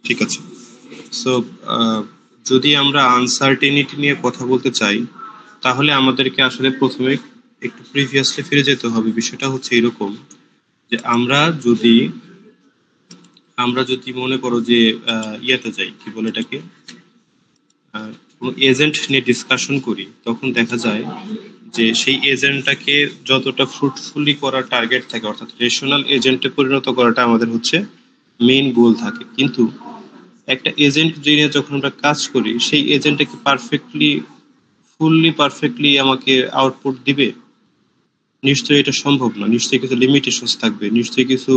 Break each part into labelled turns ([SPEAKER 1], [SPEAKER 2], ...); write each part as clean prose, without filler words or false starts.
[SPEAKER 1] ঠিক আছে। সো যদি আমরা আনসার্টেনিটি নিয়ে কথা বলতে চাই, তাহলে আমাদেরকে আসলে প্রথমে একটু প্রিভিয়াসলি ফিরে যেতে হবে। বিষয়টা হচ্ছে এরকম যে আমরা যদি মনে করো যে ইয়েতে যাই, কি বলে এটাকে, কোনো এজেন্ট নিয়ে ডিসকাশন করি, তখন দেখা যায় যে সেই এজেন্টটাকে যতটা ফ্রুটফুলি করার টার্গেট থাকে, অর্থাৎ রেশনাল এজেন্টে পরিণত করাটা আমাদের হচ্ছে মেইন গোল থাকে। কিন্তু একটা এজেন্ট নিয়ে যখন আমরা কাজ করি, সেই এজেন্টটা কি পারফেক্টলি আমাকে আউটপুট দিবে? নিশ্চয়ই এটা সম্ভব না। নিশ্চয়ই কিছু লিমিটেশনস থাকবে, নিশ্চয়ই কিছু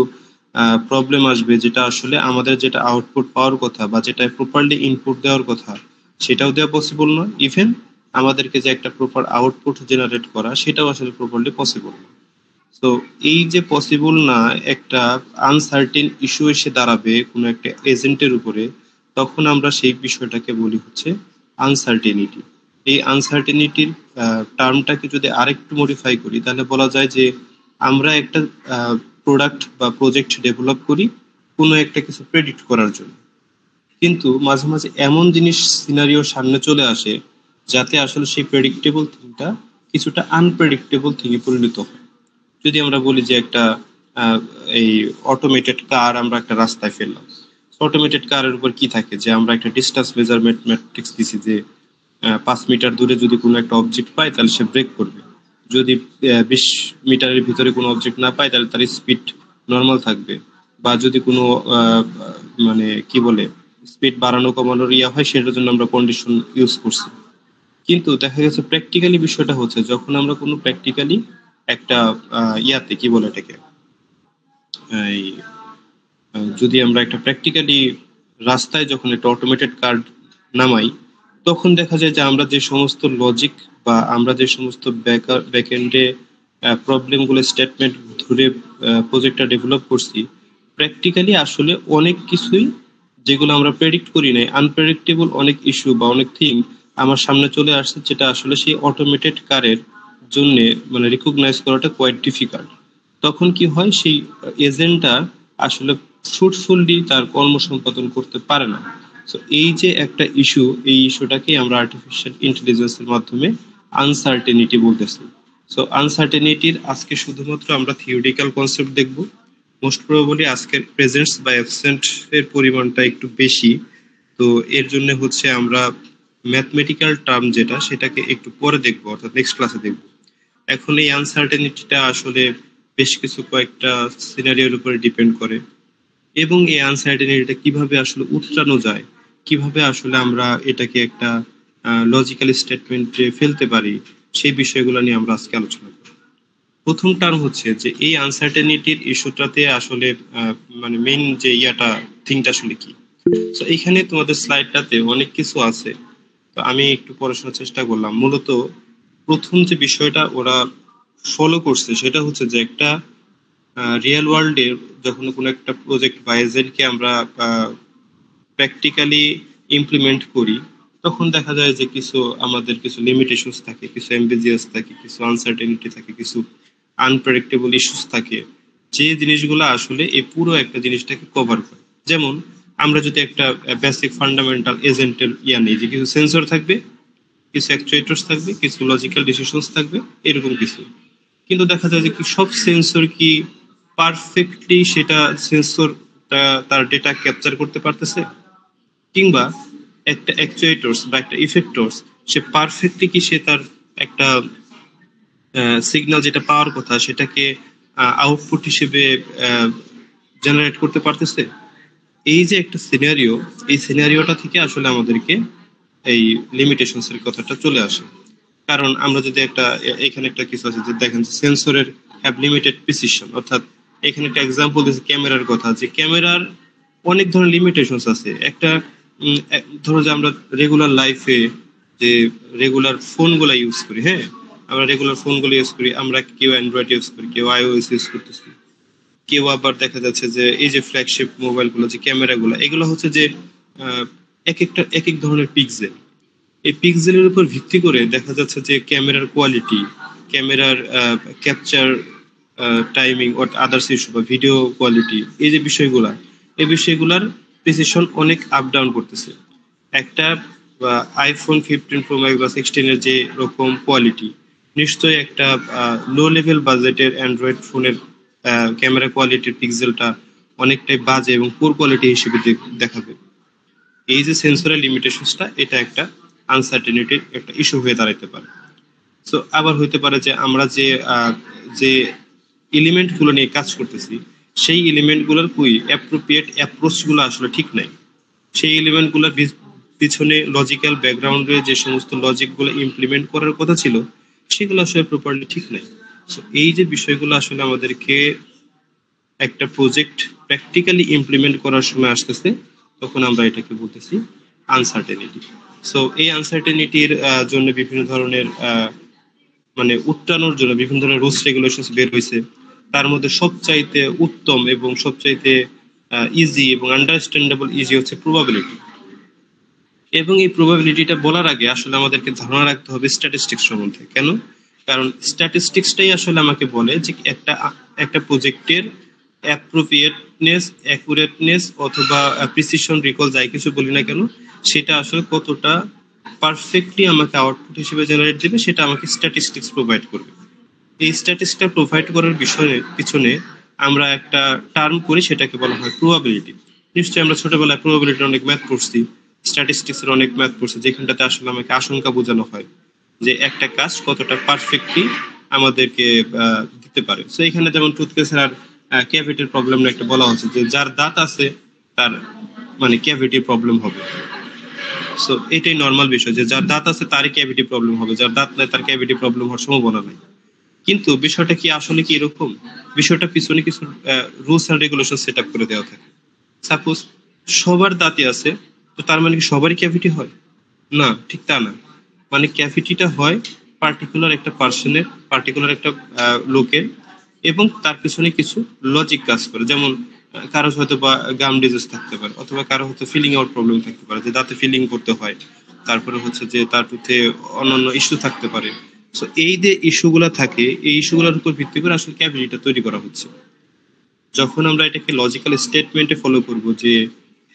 [SPEAKER 1] প্রবলেম আসবে, যেটা আসলে আমাদের যেটা আউটপুট পাওয়ার কথা বা যেটা প্রপারলি ইনপুট দেওয়ার কথা, সেটাও দেওয়া পসিবল নয়। ইভেন আমাদেরকে যে একটা প্রপার আউটপুট জেনারেট করা, সেটাও আসলে প্রপারলি পসিবল না। তো এই যে পসিবল না, একটা আনসার্টেন ইস্যু এসে দাঁড়াবে কোনো একটা এজেন্টের উপরে, তখন আমরা সেই বিষয়টাকে বলি হচ্ছে আনসার্টেনিটি। এই আনসার্টেনিটির টার্মটাকে যদি আরেকটু মডিফাই করি, তাহলে বলা যায় যে আমরা একটা প্রোডাক্ট বা প্রজেক্ট ডেভেলপ করি কোনো একটা কিছু প্রেডিক্ট করার জন্য, কিন্তু মাঝে মাঝে এমন জিনিস সিনারিও সামনে চলে আসে যাতে আসলে সেই প্রেডিক্টেবল থিংটা কিছুটা আনপ্রেডিক্টেবল থিংয়ে পরিণত হয়। যদি আমরা বলি যে একটা আহ, এই অটোমেটেড কার আমরা একটা রাস্তায় ফেললাম, অটোমেটেড কারের উপর কি থাকে যে আমরা একটা ডিস্টেন্স মেজারমেন্ট ম্যাট্রিক্স দিছি যে 5 মিটার দূরে যদি কোনো একটা অবজেক্ট পায় তাহলে সে ব্রেক করবে, যদি 20 মিটারের ভিতরে কোনো অবজেক্ট না পায় তাহলে তার স্পিড নর্মাল থাকবে, বা যদি কোনো মানে কি বলে স্পিড বাড়ানো কমানোর ইয়া হয়, সেটার জন্য আমরা কন্ডিশন ইউজ করছি। কিন্তু দেখা গেছে প্র্যাকটিক্যালি বিষয়টা হচ্ছে, যখন আমরা কোনো প্র্যাকটিক্যালি একটা ইয়াতে কি বলে এটাকে, এই যদি আমরা একটা প্র্যাকটিক্যালি রাস্তায় যখন একটা অটোমেটেড কার নামাই, তখন দেখা যায় যে আমরা যে সমস্ত লজিক বা আমরা যে সমস্ত ব্যাকএন্ডে প্রবলেমগুলো স্টেটমেন্ট ধরে প্রজেক্টটা ডেভেলপ করছি, প্র্যাকটিক্যালি আসলে অনেক কিছুই যেগুলো আমরা প্রেডিক্ট করি নাই, আনপ্রেডিক্টেবল অনেক ইস্যু বা অনেক থিং আমার সামনে চলে আসছে, যেটা আসলে সেই অটোমেটেড কারের জন্য মানে রিকগনাইজ করাটা কোয়াইট ডিফিকাল্ট। তখন কি হয়, সেই এজেন্টটা আসলে ফ্রুটফুলি তার কর্ম সম্পাদন করতে পারে না। তো এই যে একটা ইস্যু, এই ইস্যুটাকে আমরা আর্টিফিশিয়াল ইন্টেলিজেন্সের মাধ্যমে আনসার্টেনিটি বলতেছি। সো আনসার্টেনিটির আজকে শুধুমাত্র আমরা থিওরিটিক্যাল কনসেপ্ট দেখব। মোস্ট প্রবাবলি আজকের প্রেজেন্টস বা অ্যাবসেন্ট এর পরিমাণটা একটু বেশি, তো এর জন্য হচ্ছে আমরা ম্যাথমেটিক্যাল টার্ম যেটা, সেটাকে একটু পরে দেখবো, অর্থাৎ নেক্সট ক্লাসে দেখবো। এখন এই আনসার্টেনিটিটা আসলে বেশ কিছু কয়েকটা সিনারিওর উপরে ডিপেন্ড করে, এবং এই আনসার্টেনিটিটা কিভাবে আসলে উতরানো যায়, কিভাবে আসলে আমরা এটাকে একটা লজিক্যাল স্টেটমেন্টে ফেলতে পারি, সেই বিষয়গুলো নিয়ে আমরা আজকে আলোচনা করব। প্রথম টার্ম হচ্ছে যে এই আনসার্টেনিটির ইস্যুটাতে আসলে মানে মেইন যে ইয়াটা থিংটা আসলে কি। তো এখানে তোমাদের স্লাইডটাতে অনেক কিছু আছে, তো আমি একটু পড়াশোনার চেষ্টা করলাম। মূলত প্রথম যে বিষয়টা ওরা ফলো করছে সেটা হচ্ছে যে একটা রিয়েল ওয়ার্ল্ডে যখন কোনো একটা প্রজেক্ট বা এজেন্টকে আমরা প্র্যাকটিক্যালি ইমপ্লিমেন্ট করি, তখন দেখা যায় যে আমাদের কিছু লিমিটেশনস থাকে, কিছু অ্যাম্বিজিয়াস থাকে, কিছু আনসার্টেনিটি থাকে, কিছু আনপ্রেডিক্টেবল ইস্যুস থাকে, যে জিনিসগুলো আসলে এই পুরো একটা জিনিসটাকে কভার করে। যেমন আমরা যদি একটা বেসিক ফান্ডামেন্টাল এজেন্টের ইয়া নেই, যে কিছু সেন্সর থাকবে, কিছু অ্যাকচুয়েটরস থাকবে, কিছু লজিক্যাল ডিসিশনস থাকবে, এরকম কিছু। কিন্তু দেখা যায় যে কি সব সেন্সর কি পারফেক্টলি সেটা সেন্সর তার ডেটা ক্যাপচার করতে পারতেছে, কিংবা একটা অ্যাকচুয়েটরস বা একটা ইফেক্টরস সে পারফেক্টলি কি সে তার একটা সিগন্যাল যেটা পাওয়ার কথা সেটাকে আউটপুট হিসেবে জেনারেট করতে পারতেছে? এই যে একটা সিনারিও, এই সিনারিওটা থেকে আসলে আমাদেরকে এই লিমিটেশনস এর কথাটা চলে আসে। কারণ আমরা যদি একটা এখানে একটা কিছু আছে যে দেখেন সেন্সরের হ্যাভ লিমিটেড প্রিসিশন, অর্থাৎ এখানে একটা এক্সাম্পল দিয়েছে ক্যামেরার কথা, যে ক্যামেরার অনেক ধরনের লিমিটেশনস আছে। একটা ধরো যে আমরা রেগুলার লাইফে যে রেগুলার ফোনগুলো ইউজ করি, হ্যাঁ, আমরা রেগুলার ফোনগুলো ইউজ করি, আমরা কেউ অ্যান্ড্রয়েড ইউজ করি, কেউ আইওএস ইউজ করতেছি, কেউ আবার দেখা যাচ্ছে যে এই যে ফ্ল্যাগশিপ মোবাইল গুলো, যে ক্যামেরাগুলো, এগুলো হচ্ছে যে আহ, এক এক ধরনের পিক্সেল। এই পিক্সেলের উপর ভিত্তি করে দেখা যাচ্ছে যে ক্যামেরার কোয়ালিটি, ক্যামেরার ক্যাপচার টাইমিং, আদার্স ইস্যু বা ভিডিও কোয়ালিটি, এই যে বিষয়গুলা, এই বিষয়গুলোর প্রিসিশন অনেক আপ ডাউন করতেছে। একটা আইফোন 15 প্রো ম্যাক্স বা 16 এর যে রকম কোয়ালিটি, নিশ্চয়ই একটা লো লেভেল বাজেটের অ্যান্ড্রয়েড ফোনের ক্যামেরা কোয়ালিটির পিক্সেলটা অনেকটাই বাজে এবং পুর কোয়ালিটি হিসেবে দেখাবে। এই যে সেন্সরের লিমিটেশনসটা, এটা একটা আনসার্টেনিটির একটা ইস্যু হয়ে দাঁড়াতে পারে। সো আবার হইতে পারে যে আমরা যে এলিমেন্ট গুলো নিয়ে কাজ করতেছি, সেই এলিমেন্ট গুলোর অ্যাপ্রোপ্রিয়েট অ্যাপ্রোচ গুলো আসলে ঠিক নাই। সেই এলিমেন্ট গুলোর পিছনে লজিক্যাল ব্যাকগ্রাউন্ডে যে সমস্ত লজিক গুলো ইমপ্লিমেন্ট করার কথা ছিল, সেগুলো আসলে প্রপারলি ঠিক নাই। সো এই যে বিষয়গুলো আসলে আমাদেরকে একটা প্রজেক্ট প্র্যাকটিক্যালি ইমপ্লিমেন্ট করার সময় আসতেছে, তখন আমরা এটাকে বলতেছি আনসার্টেনিটি। সো এই আনসার্টেনিটির জন্য বিভিন্ন ধরনের মানে উত্তরানোর জন্য বিভিন্ন ধরনের রুলস রেগুলেশনস বের হয়েছে। তার মধ্যে সবচাইতে উত্তম এবং সবচাইতে ইজি এবং আন্ডারস্ট্যান্ডেবল ইজি হচ্ছে প্রবাবিলিটি। এবং এই প্রবাবিলিটিটা বলার আগে আসলে আমাদেরকে ধারণা রাখতে হবে স্ট্যাটিস্টিক্স সম্বন্ধে। কেন? কারণ স্ট্যাটিস্টিক্সটাই আসলে আমাকে বলে যে একটা প্রজেক্টের অ্যাপ্রোপ্রিয়েটনেস, অ্যাকুরেটনেস অথবা প্রিসিশন, রিকল যাই কিছু বলি না কেন, সেটা আসলে কতটা পারফেক্টলি আমাকে আউটপুট হিসেবে জেনারেট দেবে, সেটা আমাকে স্ট্যাটিস্টিক্স প্রোভাইড করবে। এই স্ট্যাটিস্টিক্সটা প্রোভাইড করার পিছনে আমরা একটা টার্ম করি, সেটাকে বলা হয় প্রবাবিলিটি। নিশ্চয়ই আমরা ছোটবেলায় প্রবাবিলিটির অনেক ম্যাথ পড়ছি, স্ট্যাটিস্টিক্স এর অনেক ম্যাথ পড়ছি, যেখানটাতে আসলে আমাকে আশঙ্কা বোঝানো হয় যে একটা কাজ কতটা পারফেক্টলি আমাদেরকে দিতে পারে। সো এখানে যেমন টুথপেস্টের আর ক্যাভিটির প্রবলেম একটা বলা হচ্ছে যে যার দাঁত আছে তার মানে ক্যাভিটির প্রবলেম হবে। সো এটাই নর্মাল বিষয় যে যার দাঁত আছে তারই ক্যাভিটি প্রবলেম হবে, যার দাঁত নাই তার ক্যাভিটি প্রবলেম হওয়ার সম্ভাবনা নাই। কিন্তু বিষয়টা কি আসলে কি এরকম? বিষয়টা পিছনে কিছু rules and regulation set up করে দেওয়া থাকে। সাপোজ সবার দাঁতই আছে, তো তার মানে কি সবারই ক্যাভিটি হয়? না, ঠিক তা না। মানে ক্যাভিটিটা হয় পার্টিকুলার একটা পার্সনের, পার্টিকুলার একটা লোকের, এবং তার পিছনে কিছু লজিক কাজ করে। যেমন কারো হয়তো বা গাম ডিজিজ থাকতে পারে, অথবা কারো হয়তো ফিলিং আউট প্রবলেম থাকতে পারে, যে দাঁতে ফিলিং করতে হয়। তারপরে হচ্ছে যে তার প্রতি অন্যান্য ইস্যু থাকতে পারে। সো এই যে ইস্যুগুলো থাকে, এই ইস্যুগুলোর উপর ভিত্তি করে আসলে ক্যাভিটিটা তৈরি করা হচ্ছে। যখন আমরা এটাকে লজিক্যাল স্টেটমেন্টে ফলো করব যে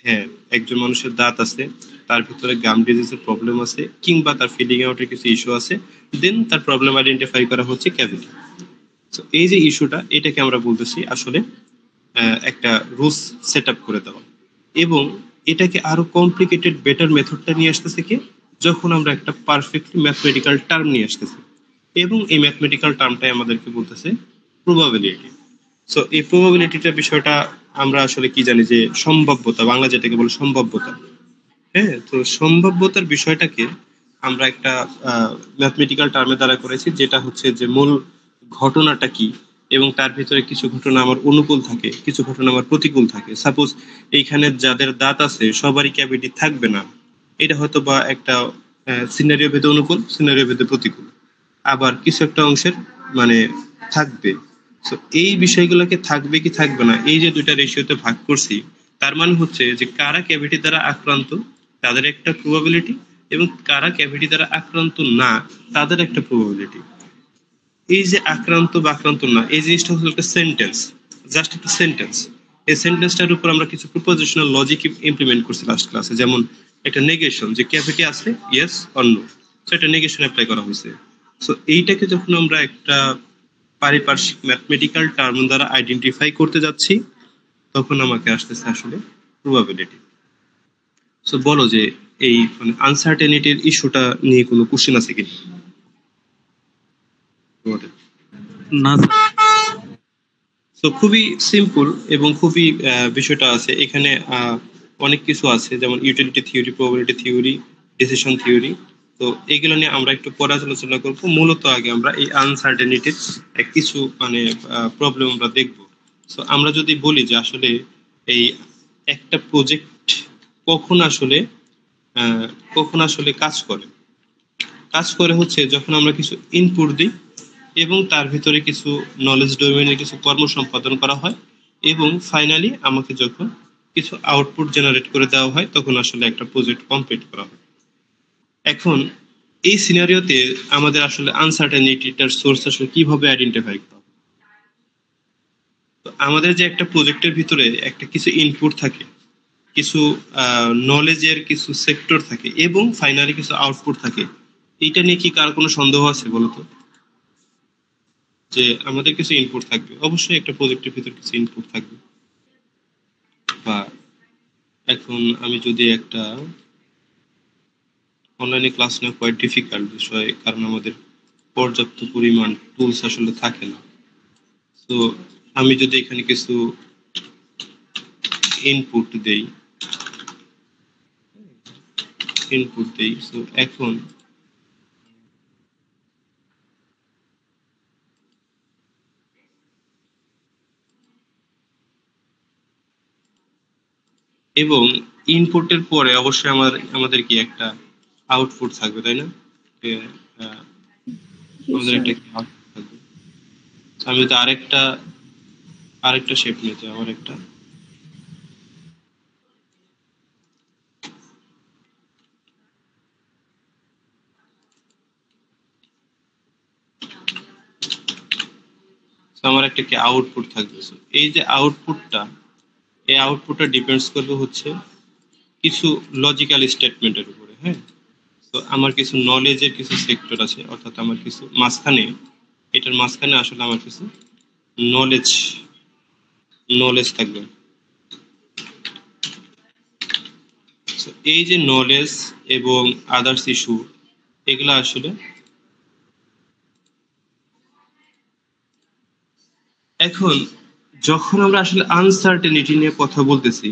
[SPEAKER 1] হ্যাঁ, একজন মানুষের দাঁত আছে, তার ভিতরে গাম ডিজিজের প্রবলেম আছে, কিংবা তার ফিলিং আউটের কিছু ইস্যু আছে, দেন তার প্রবলেম আইডেন্টিফাই করা হচ্ছে ক্যাভিটি। তো এই যে ইস্যুটা, এটাকে আমরা বলতেছি আসলে একটা রুলস সেট আপ করে দেওয়া। এবং এটাকে আরো কমপ্লিকেটেড বেটার মেথডটা নিয়ে আসতেছে কি, যখন আমরা একটা পারফেক্টলি ম্যাথমেটিক্যাল টার্ম নিয়ে আসতেছি, এবং এই ম্যাথমেটিক্যাল টার্মটাই আমাদেরকে বলতেছে প্রবাবিলিটি। সো এই প্রবাবিলিটিটা বিষয়টা আমরা আসলে কি জানি যে সম্ভাব্যতা, বাংলা যেটাকে বলে সম্ভাব্যতা। হ্যাঁ, তো সম্ভাব্যতার বিষয়টাকে আমরা একটা ম্যাথমেটিক্যাল টার্মে দ্বারা করেছি, যেটা হচ্ছে যে মূল ঘটনাটা কি, এবং তার ভিতরে কিছু ঘটনা আমার অনুকূল থাকে, কিছু ঘটনা আমার প্রতিকূল থাকে। সাপোজ এইখানে যাদের দাঁত আছে সবারই ক্যাভিটি থাকবে না, এটা হয়তো বা একটা সিনারিও ভেদে অনুকূল, সিনারিও ভেদে প্রতিকূল। আবার কিছু একটা অংশের মানে থাকবে। তো এই বিষয়গুলোকে থাকবে কি থাকবে না, এই যে দুইটা রেশিওতে ভাগ করছি, তার মানে হচ্ছে যে কারা ক্যাভিটি দ্বারা আক্রান্ত তাদের একটা প্রবাবিলিটি, এবং কারা ক্যাভিটি দ্বারা আক্রান্ত না তাদের একটা প্রবাবিলিটি। এই যে আক্রান্ত বা আক্রান্ত না, এই জিনিসটা হলো একটা সেন্টেন্স, জাস্ট একটা সেন্টেন্স। এই সেন্টেন্সটার উপর আমরা কিছু প্রিপোজিশনাল লজিক ইমপ্লিমেন্ট করছি লাস্ট ক্লাসে। যেমন একটা নেগেশন, যে ক্যাভিটি আছে, ইয়েস অর নো, সো এটা নেগেশন অ্যাপ্লাই করা হয়েছে। সো এইটাকে যখন আমরা একটা পারিপার্শ্বিক ম্যাথমেটিক্যাল টার্ম দ্বারা আইডেন্টিফাই করতে যাচ্ছি, তখন আমাকে আসতেছে আসলে প্রবাবিলিটি। সো বলো যে এই মানে আনসার্টেনিটির ইস্যুটা নিয়ে কোনো কোশ্চেন আছে কি?
[SPEAKER 2] না
[SPEAKER 1] তো খুবই সিম্পল এবং খুবই বিষয়টা আছে এখানে। অনেক কিছু আছে, যেমন utility theory, probability theory, decision theory. তো এইগুলো নিয়ে আমরা একটু পরে আলোচনা করবো। মূলত আগে আমরা এই আনসার্টেনিটির কিছু মানে প্রবলেম আমরা দেখব। তো আমরা যদি বলি যে আসলে এই একটা প্রজেক্ট কখন আসলে কখন আসলে কাজ করে হচ্ছে যখন আমরা কিছু ইনপুট দিই, এবং তার ভিতরে কিছু নলেজ ডোমেনের কিছু কর্ম সম্পাদন করা হয়, এবং ফাইনালি আমাকে যখন কিছু আউটপুট জেনারেট করে দেওয়া হয়, তখন আসলে একটা প্রজেক্ট কমপ্লিট করা হয়। এখন এই সিনারিওতে আমাদের আসলে আনসার্টেনিটিটার সোর্স আসলে কিভাবে আইডেন্টিফাই করা হবে? তো আমাদের যে একটা প্রজেক্টের ভিতরে একটা কিছু ইনপুট থাকে, কিছু নলেজের কিছু সেক্টর থাকে এবং ফাইনালি কিছু আউটপুট থাকে। এইটা নিয়ে কি কার কোনো সন্দেহ আছে বলতো? যে আমাদের কিছু ইনপুট থাকবে, অবশ্যই একটা প্রজেক্টের ভিতর কিছু ইনপুট থাকবে। বা এখন আমি যদি একটা অনলাইনে ক্লাস নেওয়া কোয়াইট ডিফিকাল্ট বিষয়, কারণ আমাদের পর্যাপ্ত পরিমাণ টুলস আসলে থাকে না। তো আমি যদি এখানে কিছু ইনপুট দেই তো এখন এবং ইনপুটের পরে অবশ্যই আমাদের কি একটা আউটপুট থাকবে, তাই না? যে, আহ,
[SPEAKER 3] জি
[SPEAKER 1] আমাদের
[SPEAKER 3] স্যার।
[SPEAKER 1] একটা কি আউটপুট থাকবে। তো আমি যদি আরেকটা শেপ নিতে আমার একটা তো আমার একটা কি আউটপুট থাকবে। So, এই যে আউটপুটটা, এই আউটপুটটা ডিপেন্ডস করবে হচ্ছে কিছু লজিক্যাল স্টেটমেন্টের উপরে, হ্যাঁ। তো আমার কিছু নলেজের কিছু সেক্টর আছে, অর্থাৎ আমার কিছু মাঝখানে, এটার মাঝখানে আসলে আমার কিছু নলেজ নলেজ থাকবে। So, এই যে নলেজ এবং আদার্স ইস্যু, এগুলা আসলে এখন যখন আমরা আসলে আনসার্টেনিটি নিয়ে কথা বলতেছি,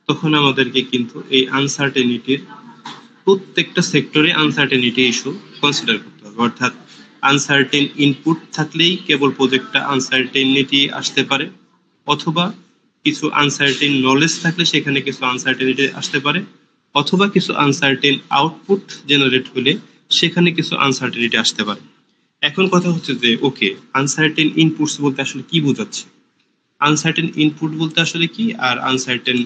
[SPEAKER 1] তখন আমাদেরকে কিন্তু এই আনসার্টেনিটির প্রত্যেকটা সেক্টরে আনসার্টেনিটি ইস্যু কনসিডার করতে হবে। অর্থাৎ আনসার্টেন ইনপুট থাকলেই কেবল প্রজেক্টটা আনসার্টেনিটি আসতে পারে, অথবা কিছু আনসার্টেন নলেজ থাকলে সেখানে কিছু আনসার্টেনিটি আসতে পারে, অথবা কিছু আনসার্টেন আউটপুট জেনারেট হলে সেখানে কিছু আনসার্টেনিটি আসতে পারে। এখন কথা হচ্ছে যে ওকে, আনসার্টেন ইনপুটস বলতে আসলে কি বোঝাচ্ছে? আনসার্টেন ইনপুট বলতে আসলে কি, আর আনসার্টেন,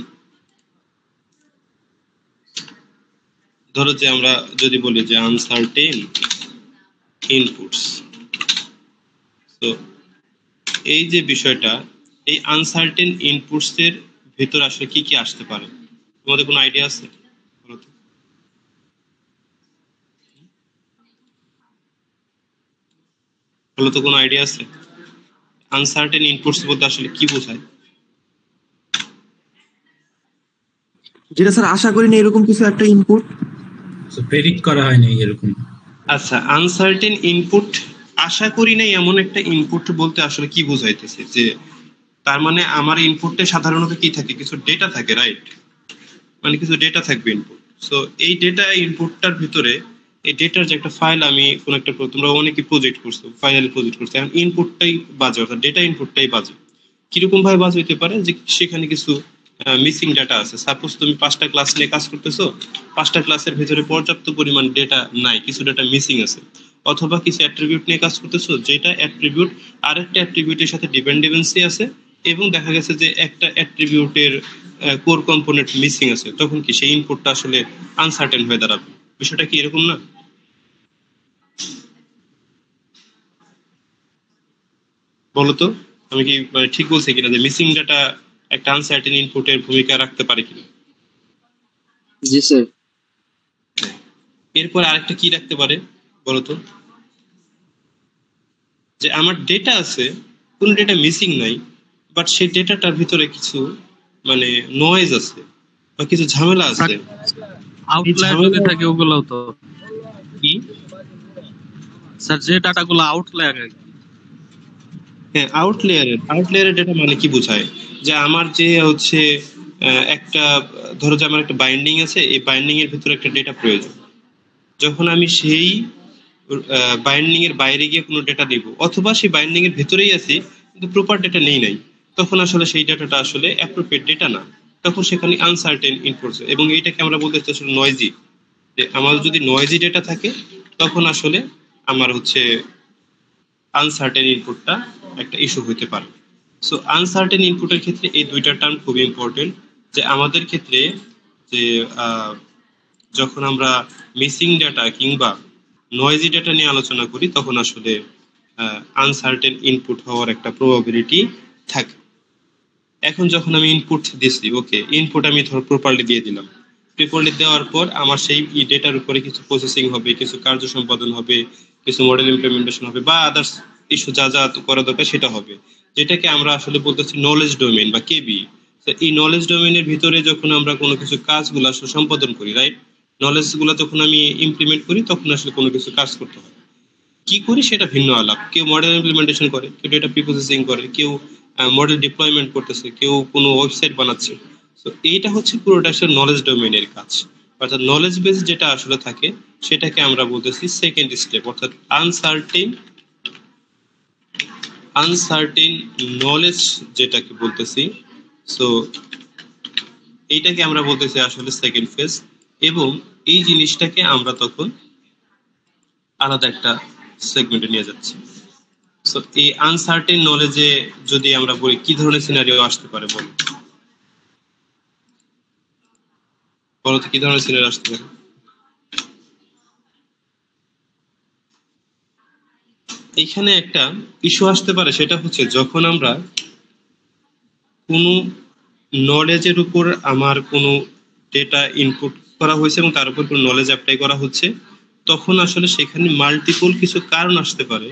[SPEAKER 1] ধরো যে আমরা যদি বলি যে আনসার্টেন ইনপুটস, তো এই যে বিষয়টা, এই আনসার্টেন ইনপুটস এর ভেতর আসলে কি কি আসতে পারে? তোমাদের কোনো আইডিয়া আছে? বলো তো। বলো তো, কোনো আইডিয়া আছে আনসার্টেন ইনপুটস বলতে আসলে কি বোঝায়?
[SPEAKER 4] যেটা স্যার আশা করি না এরকম কিছু একটা ইনপুট।
[SPEAKER 2] প্রেডিক্ট করা হয় না এরকম।
[SPEAKER 1] আচ্ছা, আনসার্টেন ইনপুট আশা করি নাই এমন একটা ইনপুট বলতে আসলে কি বোঝাইতেছে? যে তার মানে আমার ইনপুটে সাধারণত কি থাকে, কিছু ডেটা থাকে, রাইট? মানে কিছু ডেটা থাকবে ইনপুট। সো এই ডেটা ইনপুটটার ভিতরে, এই ডেটার যে একটা ফাইল, আমি কোন একটা তোমরা অনেকে প্রজেক্ট করছো, ফাইনালি প্রজেক্ট করছো, এখন ইনপুটটাই বাজে, অর্থাৎ ডেটা ইনপুটটাই বাজে। কিরকম ভাবে বাজে হইতে পারে? যে সেখানে কিছু মিসিং ডেটা আছে। সাপোজ তুমি 5টা ক্লাস নিয়ে কাজ করতেছো, 5টা ক্লাসের ভিতরে পর্যাপ্ত পরিমাণ ডেটা নাই, কিছু ডেটা মিসিং আছে। অথবা কিছু অ্যাট্রিবিউট নিয়ে কাজ করতেছো, যেটা অ্যাট্রিবিউট আরেকটা অ্যাট্রিবিউটের সাথে ডিপেন্ডেন্সি আছে, এবং দেখা গেছে যে একটা অ্যাট্রিবিউটের কোর কম্পোনেন্ট মিসিং আছে, তখন কি সেই ইনপুটটা আসলে আনসার্টেন হয়ে দাঁড়াবে। বিষয়টা কি এরকম না? বলতো, আমি কি মানে ঠিক বলছি কিনা যে মিসিং ডাটা একটা আনসার্টেন ইনপুটের ভূমিকা রাখতে পারে কিনা?
[SPEAKER 3] জি স্যার।
[SPEAKER 1] এরপর আরেকটা কি রাখতে পারে বলতো? যে আমার ডেটা আছে, কোন ডেটা মিসিং নাই, বাট সেই ডেটাটার ভিতরে কিছু মানে নয়েজ আছে বা কিছু ঝামেলা আছে।
[SPEAKER 2] আউটলায়ার যদি থাকে ওগুলোও তো
[SPEAKER 1] কি?
[SPEAKER 2] স্যার যে ডাটাগুলো আউটলায়ার আর কি।
[SPEAKER 1] হ্যাঁ, আউটলেয়ারের ডেটা মানে কি বোঝায়? যে আমার যে হচ্ছে একটা, ধরো যে আমার একটা বাইন্ডিং আছে, এই বাইন্ডিং এর ভিতরে একটা ডেটা প্রয়োজন। যখন আমি সেই বাইন্ডিং এর বাইরে গিয়ে কোনো ডেটা দিব, অথবা সেই বাইন্ডিং এর ভিতরেই আছি কিন্তু প্রপার ডেটা নেই নাই, তখন আসলে সেই ডেটাটা আসলে অ্যাপ্রোপ্রিয়েট ডেটা না। তখন সেখানে আনসার্টেন ইনপুট, এবং এইটাকে আমরা বলতে চাই আসলে নয়েজি। যে আমার যদি নয়েজি ডেটা থাকে, তখন আসলে আমার হচ্ছে আনসার্টেন ইনপুটটা একটা ইস্যু হতে পারে। সো আনসার্টেন ইনপুটের ক্ষেত্রে এই দুইটা টার্ম খুবই ইম্পর্টেন্ট। যে আমাদের ক্ষেত্রে যে যখন আমরা মিসিং ডেটা কিংবা নয়েজি ডেটা নিয়ে আলোচনা করি, তখন আসলে আনসার্টেন ইনপুট হওয়ার একটা প্রবাবিলিটি থাকে। এখন যখন আমি ইনপুট দিচ্ছি, ওকে ইনপুট আমি ধর প্রপারলি দিয়ে দিলাম, প্রপারলি দেওয়ার পর আমার সেই ডেটার উপরে কিছু প্রসেসিং হবে, কিছু কার্য সম্পাদন হবে, কিছু মডেল ইমপ্লিমেন্টেশন হবে, বা আদার্স ইস্যু যা যা করা দরকার সেটা হবে, যেটাকে আমরা আসলে বলতেছি নলেজ ডোমেইন বা কেবি। তো এই নলেজ ডোমেইনের ভিতরে যখন আমরা কোনো কিছু কাজগুলো আসলে সম্পাদন করি, রাইট, নলেজ গুলো যখন আমি ইমপ্লিমেন্ট করি তখন আসলে কোনো কিছু কাজ করতে হয়। কি করি সেটা ভিন্ন আলাপ, কেউ মডেল ইমপ্লিমেন্টেশন করে, কেউ ডেটা প্রিপ্রসেসিং করে, কেউ মডেল ডিপ্লয়মেন্ট করতেছে, কেউ কোনো ওয়েবসাইট বানাচ্ছে। তো এইটা হচ্ছে পুরোটা আসলে নলেজ ডোমেইনের কাজ। অর্থাৎ নলেজ বেস যেটা আসলে থাকে সেটাকে আমরা বলতেছি সেকেন্ড স্টেপ, অর্থাৎ আনসার্টেন নলেজ যেটাকে বলতেছি। সো এইটাকে আমরা বলতেছি আসলে সেকেন্ড ফেজ, এবং এই জিনিসটাকে আমরা তখন আলাদা একটা সেগমেন্টে নিয়ে যাচ্ছি। সো এই আনসার্টেন নলেজে যদি আমরা বলি কি ধরনের সিনারিও আসতে পারে, বলো বলো তো কি ধরনের সিনারিও আসতে পারে? এইখানে একটা ইস্যু আসতে পারে, সেটা হচ্ছে যখন আমরা কোনো নলেজের উপর আমার কোনো ডেটা ইনপুট করা হয়েছে এবং তার উপর কোনো নলেজ অ্যাপ্লাই করা হচ্ছে, তখন আসলে সেখানে মাল্টিপল কিছু কারণ আসতে পারে,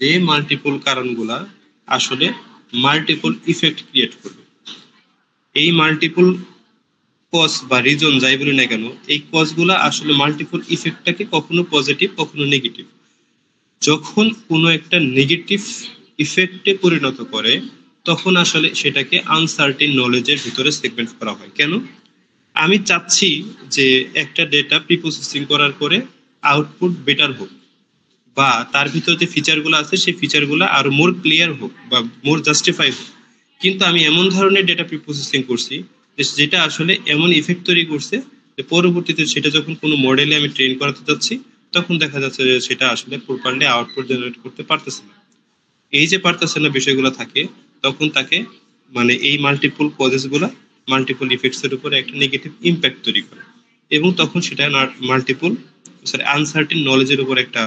[SPEAKER 1] যে মাল্টিপল কারণগুলা আসলে মাল্টিপল ইফেক্ট ক্রিয়েট করবে। এই মাল্টিপল কজ বা রিজন যাই বলি না কেন, এই কজগুলা আসলে মাল্টিপল ইফেক্টটাকে কখনো পজিটিভ কখনো নেগেটিভ, যখন কোনো একটা নেগেটিভ ইফেক্টে পরিণত করে তখন আসলে সেটাকে আনসার্টেন নলেজের ভিতরে সেগমেন্ট করা হয়। কেন? আমি চাচ্ছি যে একটা ডেটা প্রিপ্রসেসিং করার পরে আউটপুট বেটার হোক, বা তার ভিতরে যে ফিচারগুলো আছে সেই ফিচারগুলো আরো মোর ক্লিয়ার হোক বা মোর জাস্টিফাই হোক, কিন্তু আমি এমন ধরনের ডেটা প্রিপ্রসেসিং করছি যেটা আসলে এমন ইফেক্ট তৈরি করছে যে পরবর্তীতে সেটা যখন কোনো মডেলে আমি ট্রেন করাতে যাচ্ছি তখন দেখা যাচ্ছে যে সেটা আসলে প্রপারলি আউটপুট জেনারেট করতে পারতেছে না। এই যে পারতেছে না বিষয়গুলো থাকে, তখন তাকে মানে এই মাল্টিপল কজেস গুলা মাল্টিপল ইফেক্টস এর উপরে একটা নেগেটিভ ইম্প্যাক্ট তৈরি করে, এবং তখন সেটা মাল্টিপল আনসার্টেন নলেজের উপর একটা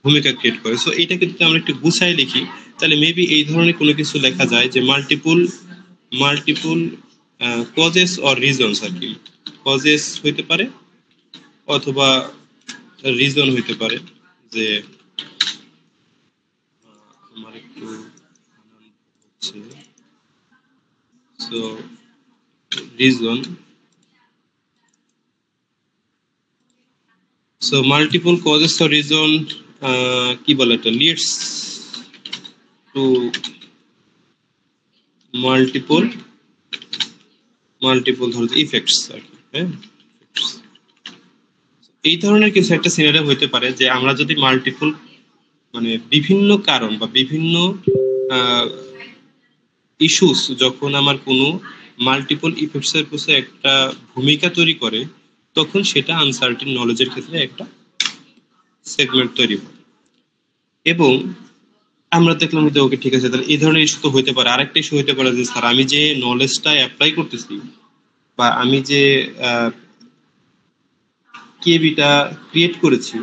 [SPEAKER 1] ভূমিকা ক্রিয়েট করে। সো এইটাকে যদি আমরা একটু গুছাই লিখি তাহলে মেবি এই ধরনের কোনো কিছু লেখা যায় যে মাল্টিপল কজেস অর রিজনস আর কি, কজেস হইতে পারে অথবা রিজন হইতে পারে। যে আমার একটু হচ্ছে, so reason, so multiple causes or reason, কি বলে এটা, লিডস টু মাল্টিপল ধরো ইফেক্টস আর কি। হ্যাঁ, এই ধরনের কিছু একটা সিনারিও হইতে পারে যে আমরা যদি মাল্টিপল মানে বিভিন্ন কারণ বা বিভিন্ন ইস্যুস যখন আমার কোনো মাল্টিপল ইফেক্টস এর পিছনে একটা ভূমিকা তৈরি করে তখন সেটা আনসার্টেন নলেজের ক্ষেত্রে একটা সেগমেন্ট তৈরি হয়। এবং আমরা দেখলাম যে ওকে ঠিক আছে, তাহলে এই ধরনের ইস্যু তো হইতে পারে। আরেকটা ইস্যু হইতে পারে যে স্যার আমি যে নলেজটা অ্যাপ্লাই করতেছি বা আমি যে কেবিটা ক্রিয়েট করেছি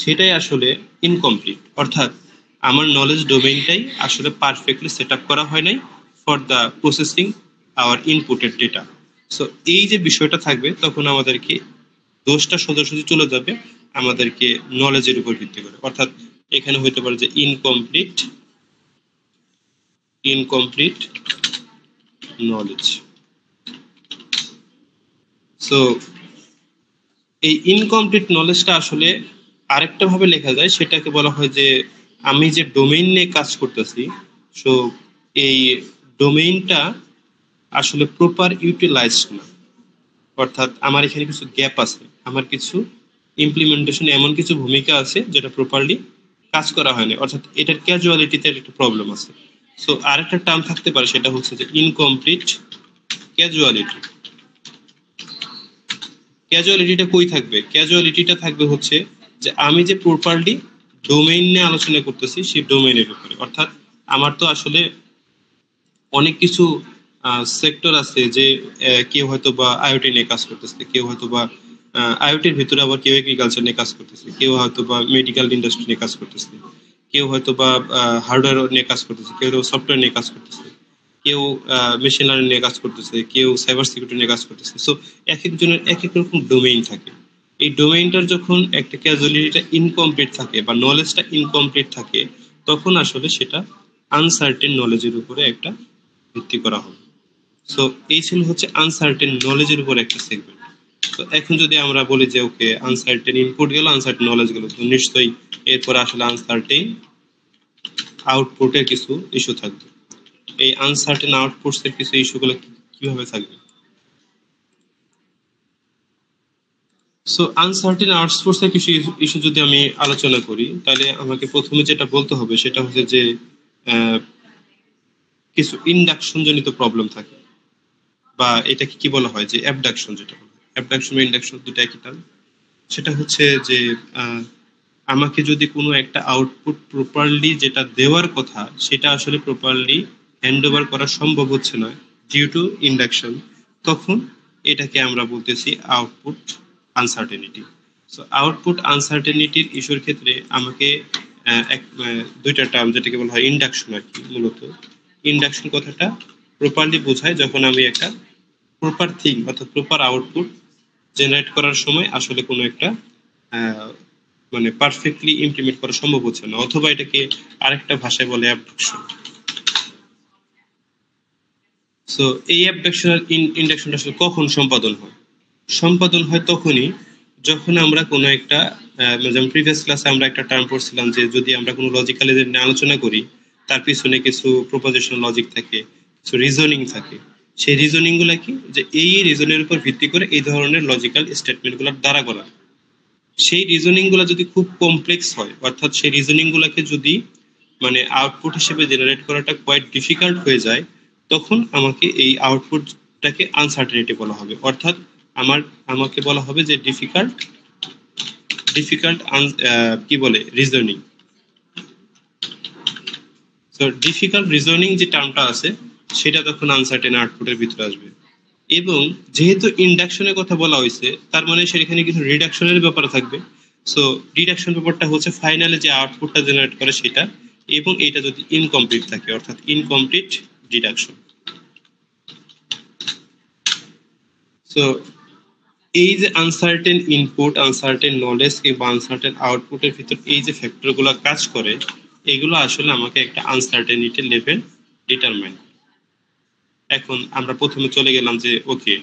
[SPEAKER 1] সেটাই আসলে ইনকমপ্লিট, অর্থাৎ আমার নলেজ ডোমেইনটাই আসলে পারফেক্টলি সেট আপ করা হয় নাই for the processing our inputted data. So এই যে বিষয়টা থাকবে তখন আমাদেরকে দোষটা সোজাসুজি চলে যাবে আমাদেরকে নলেজের উপর ভিত্তি করে, অর্থাৎ এখানে হইতে পারে যে ইনকমপ্লিট নলেজ। সো এই ইনকমপ্লিট নলেজটা আসলে আরেকটা ভাবে লেখা যায়, সেটাকে বলা হয় যে আমি যে ডোমেইন নিয়ে কাজ করতেছি, সো এই ডোমেইনটা আসলে প্রপার ইউটিলাইজড না, অর্থাৎ আমার এখানে কিছু গ্যাপ আছে, আমার কিছু ইমপ্লিমেন্টেশন এমন কিছু ভূমিকা আছে যেটা প্রপারলি কাজ করা হয়নি, অর্থাৎ এটার ক্যাজুয়ালিটিতে একটা প্রবলেম আছে। সো আরেকটা টার্ম থাকতে পারে, সেটা হচ্ছে যে ইনকমপ্লিট ক্যাজুয়ালিটি। ক্যাজুয়ালিটিটা কই থাকবে? ক্যাজুয়ালিটিটা থাকবে হচ্ছে যে আমি যে প্রপারলি ডোমেইন নিয়ে আলোচনা করতেছি সেই ডোমেইনের উপরে, অর্থাৎ আমার তো আসলে অনেক কিছু সেক্টর আছে যে কেউ হয়তো বা আইওটি নিয়ে কাজ করতেছে, কেউ হয়তো বা আইওটির ভিতরে আবার কেউ এগ্রিকালচার নিয়ে কাজ করতেছে, কেউ হয়তো বা মেডিকেল ইন্ডাস্ট্রি নিয়ে কাজ করতেছে, কেউ হয়তো বা হার্ডওয়্যার নিয়ে কাজ করতেছে, কেউ সফটওয়্যার নিয়ে কাজ করতেছে। কেউ মেশিন লার্নিং নিয়ে কাজ করতেছে, কেউ সাইবার সিকিউরিটি নিয়ে কাজ করতেছে। সো এক একজনের এক এক রকম ডোমেইন থাকে। এই ডোমেইনটার যখন একটা ক্যাজুয়ালিটিটা ইনকমপ্লিট থাকে বা নলেজটা ইনকমপ্লিট থাকে, তখন আসলে সেটা আনসার্টেন নলেজের উপরে একটা ভিত্তি করা হবে। সো এই ছিল হচ্ছে আনসার্টেন নলেজের উপর একটা সেগমেন্ট। তো এখন যদি আমরা বলি যে ওকে আনসার্টেন ইনপুট গেল, আনসার্টেন নলেজ গেল, তো নিশ্চয়ই এরপর আসলে আনসার্টেন আউটপুটের কিছু ইস্যু থাকবে। এই আনসার্টেন আউটপুটস এর কিছু ইস্যুগুলো কিভাবে থাকবে? সো আনসার্টেন আউটপুটস এর কিছু ইস্যু যদি আমি আলোচনা করি, তাহলে আমাকে প্রথমে যেটা বলতে হবে সেটা হচ্ছে যে কিছু ইন্ডাকশন জনিত প্রবলেম থাকে, বা এটাকে কি বলা হয় যে অ্যাবডাকশন, যেটা অ্যাবডাকশন বা ইন্ডাকশন দুটো একই টার্ম। সেটা হচ্ছে যে আমাকে যদি কোনো একটা আউটপুট প্রপারলি যেটা দেওয়ার কথা সেটা আসলে প্রপারলি হ্যান্ড ওভার করা সম্ভব হচ্ছে না ডিউ টু ইন্ডাকশন, তখন এটাকে আমরা বলতেছি আউটপুট আনসার্টেনিটি। সো আউটপুট আনসার্টেনিটির ইস্যুর ক্ষেত্রে আমাকে দুইটা টার্ম যেটাকে বলা হয় ইন্ডাকশন আর কি। মূলত ইন্ডাকশন কথাটা প্রপারলি বোঝায় যখন আমি একটা প্রপার থিং অর্থাৎ প্রপার আউটপুট জেনারেট করার সময় আসলে কোনো একটা মানে পারফেক্টলি ইমপ্লিমেন্ট করা সম্ভব হচ্ছে না, অথবা এটাকে আরেকটা ভাষায় বলে অ্যাবডাকশন। সো এই অ্যাবডাকশন আর ইন্ডাকশনটা আসলে কখন সম্পাদন হয়? সম্পাদন হয় তখনই যখন আমরা কোনো একটা যেমন প্রিভিয়াস ক্লাসে আমরা একটা টার্ম পড়ছিলাম যে যদি আমরা কোনো লজিক্যাল নিয়ে আলোচনা করি, তার পিছনে কিছু প্রপোজিশনাল লজিক থাকে, কিছু রিজনিং থাকে। সেই রিজনিং গুলা কি, যে এই রিজনের উপর ভিত্তি করে এই ধরনের লজিক্যাল স্টেটমেন্ট গুলার দ্বারা করা। সেই রিজনিং গুলা যদি খুব কমপ্লেক্স হয়, অর্থাৎ সেই রিজনিং গুলাকে যদি মানে আউটপুট হিসেবে জেনারেট করাটা কোয়াইট ডিফিকাল্ট হয়ে যায়, তখন আমাকে এই আউটপুটটাকে আনসার্টেনিটি বলা হবে। অর্থাৎ আমাকে বলা হবে যে ডিফিকাল্ট কি বলে রিজনিং। সো ডিফিকাল্ট রিজনিং যে টার্মটা আছে সেটা তখন আনসার্টেন আউটপুটের ভিতরে আসবে। এবং যেহেতু ইন্ডাকশনের কথা বলা হয়েছে, তার মানে সেখানে কিছু রিডাকশনের ব্যাপার থাকবে। সো রিডাকশন ব্যাপারটা হচ্ছে ফাইনালে যে আউটপুটটা জেনারেট করে সেটা, এবং এটা যদি ইনকমপ্লিট থাকে অর্থাৎ ইনকমপ্লিট ডিডাকশন। সো এই যে আনসার্টেন ইনপুট, আনসার্টেন নলেজ কিংবা আনসার্টেন আউটপুটের ভিতর এই যে ফ্যাক্টরগুলো কাজ করে, এগুলো আসলে আমাকে একটা আনসার্টেনিটি লেভেল ডিটারমাইন। এখন আমরা প্রথমে চলে গেলাম যে ওকে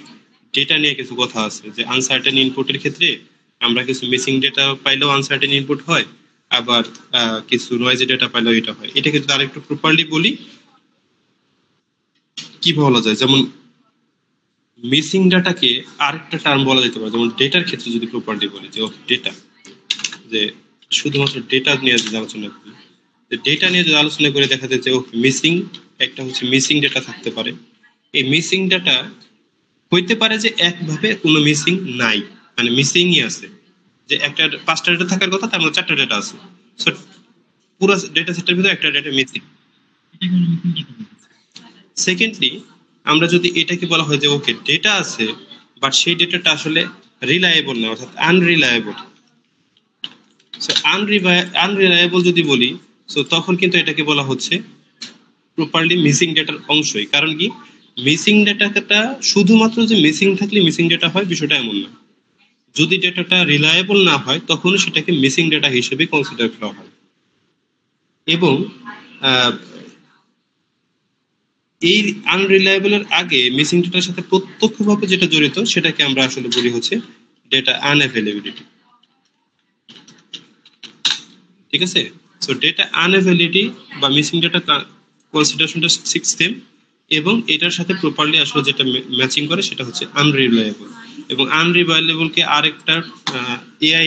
[SPEAKER 1] ডেটা নিয়ে কিছু কথা আছে, যে আনসার্টেন ইনপুটের ক্ষেত্রে আমরা কিছু মিসিং ডেটা পাইলেও আনসার্টেন ইনপুট হয়, আবার কিছু নয়েজি ডেটা পাইলেও এটা হয়। এটাকে যদি আরেকটু প্রপারলি বলি, কি বলা যায়, যেমন মিসিং ডাটাকে আরেকটা টার্ম বলা যেতে পারে, যেমন ডেটার ক্ষেত্রে যদি প্রপারলি বলি যে ডেটা, যে শুধুমাত্র ডেটা নিয়ে যদি আলোচনা করি, ডেটা নিয়ে যদি আলোচনা করে দেখা যায় যে মিসিং একটা হচ্ছে মিসিং ডেটা থাকতে পারে। এই মিসিং ডেটা হইতে পারে যে একভাবে কোনো মিসিং নাই, মানে মিসিংই আছে, যে একটা 5টা ডেটা থাকার কথা তার মধ্যে 4টা ডেটা আছে। সো পুরো ডেটা সেটের ভিতরে একটা ডেটা মিসিং। সেকেন্ডলি আমরা যদি এটাকে বলা হয় যে ওকে ডেটা আছে বাট সেই ডেটাটা আসলে রিলায়েবল না, অর্থাৎ আনরিলায়েবল। সো আনরিলায়েবল যদি বলি, সো তখন কিন্তু এটাকে বলা হচ্ছে প্রপারলি মিসিং ডেটার অংশই। কারণ কি, মিসিং ডেটাটা শুধুমাত্র যে মিসিং থাকলে মিসিং ডেটা হয় বিষয়টা এমন না। যদি ডেটাটা রিলায়েবল না হয় তখন সেটাকে মিসিং ডেটা হিসেবে কনসিডার করা হয়। এবং এই আনরিলায়েবলের আগে মিসিং ডেটার সাথে প্রত্যক্ষভাবে যেটা জড়িত সেটাকে আমরা আসলে বলি হচ্ছে ডেটা আনঅ্যাভেলেবিলিটি। ঠিক আছে? সো ডেটা আনঅ্যাভেলেবিলিটি বা মিসিং ডেটা কনসিডারেশনটা সিস্টেম, এবং এটার সাথে প্রপারলি আসলে যেটা ম্যাচিং করে সেটা হচ্ছে আনরিলায়েবল। এবং আনরিলায়েবলকে আরেকটা এআই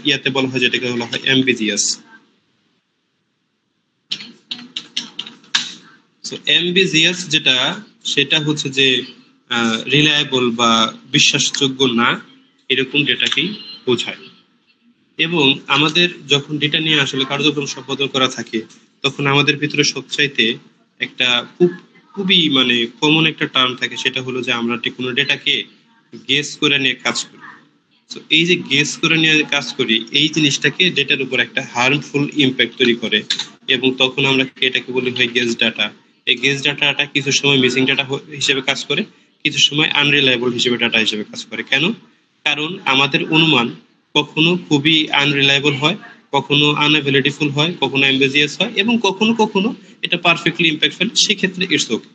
[SPEAKER 1] ইয়াতে বলা হয়, যেটাকে বলা হয় অ্যাম্বিজিয়াস। সো অ্যাম্বিজিয়াস যেটা, সেটা হচ্ছে যে রিলায়েবল বা বিশ্বাসযোগ্য না এরকম ডেটাকেই বোঝায়। এবং আমাদের যখন ডেটা নিয়ে আসলে কার্যক্রম সম্পাদন করা থাকে, তখন আমাদের ভিতরে সবচাইতে একটা খুবই মানে কমন একটা টার্ম থাকে, সেটা হলো যে আমরা কোনো ডেটাকে গেস করে নিয়ে কাজ করি। তো এই যে গেস করে নিয়ে কাজ করি, এই জিনিসটাকে ডেটার উপর একটা হার্মফুল ইম্প্যাক্ট তৈরি করে, এবং তখন আমরা এটাকে বলি হয় গেস ডাটা। এই গেস ডাটাটা কিছু সময় মিসিং ডাটা হিসেবে কাজ করে, কিছু সময় আনরিলায়েবল হিসেবে ডাটা হিসেবে কাজ করে। কেন? কারণ আমাদের অনুমান কখনো খুবই আনরিলায়েবল হয়, কখনো আনঅ্যাভেলেবল হয়, কখনো অ্যাম্বিজিয়াস হয়, এবং কখনো কখনো এটা পারফেক্টলি ইম্প্যাক্ট ফেলে, সেক্ষেত্রে ইটস ওকে।